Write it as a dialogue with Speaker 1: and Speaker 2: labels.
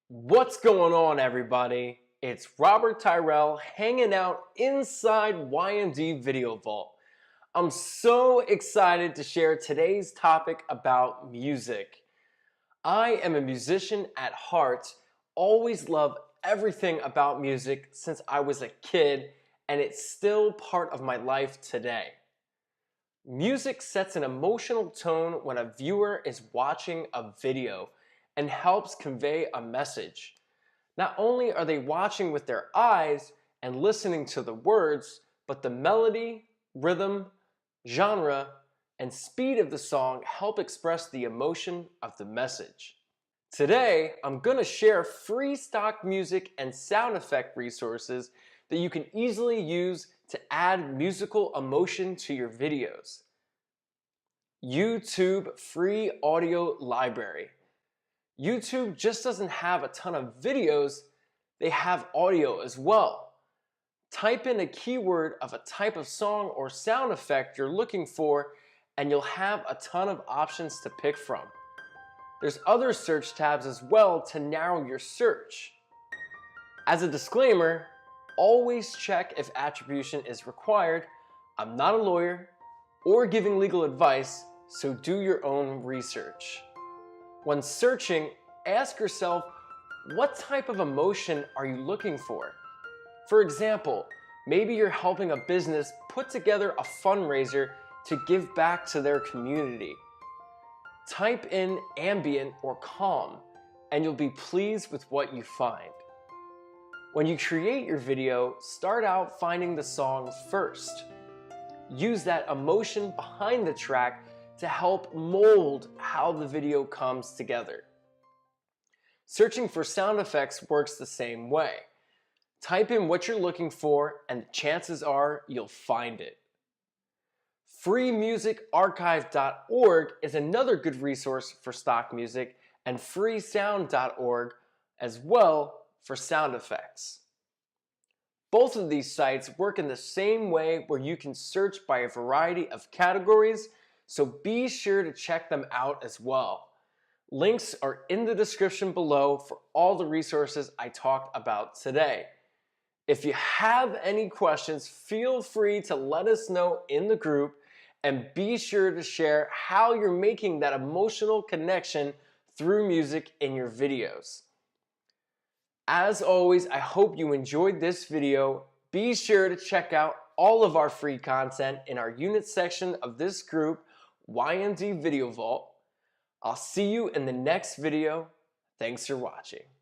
Speaker 1: What's going on, everybody? It's Robert Tyrell hanging out inside Y&D Video Vault. I'm so excited to share today's topic about music. I am a musician at heart, always loved everything about music since I was a kid, and it's still part of my life today. Music sets an emotional tone when a viewer is watching a video and helps convey a message. Not only are they watching with their eyes and listening to the words, but the melody, rhythm, genre, and speed of the song help express the emotion of the message. Today, I'm going to share free stock music and sound effect resources that you can easily use to add musical emotion to your videos. YouTube Free Audio Library. YouTube just doesn't have a ton of videos, they have audio as well. Type in a keyword of a type of song or sound effect you're looking for, and you'll have a ton of options to pick from. There's other search tabs as well to narrow your search. As a disclaimer, always check if attribution is required. I'm not a lawyer or giving legal advice, so do your own research. When searching, ask yourself, what type of emotion are you looking for? For example, maybe you're helping a business put together a fundraiser to give back to their community. Type in ambient or calm, and you'll be pleased with what you find. When you create your video, start out finding the song first. Use that emotion behind the track to help mold how the video comes together. Searching for sound effects works the same way. Type in what you're looking for, and the chances are you'll find it. freemusicarchive.org is another good resource for stock music, and freesound.org as well for sound effects. Both of these sites work in the same way, where you can search by a variety of categories, so be sure to check them out as well. Links are in the description below for all the resources I talked about today. If you have any questions, feel free to let us know in the group, and be sure to share how you're making that emotional connection through music in your videos. As always, I hope you enjoyed this video. Be sure to check out all of our free content in our unit section of this group, Y&D Video Vault. I'll see you in the next video. Thanks for watching.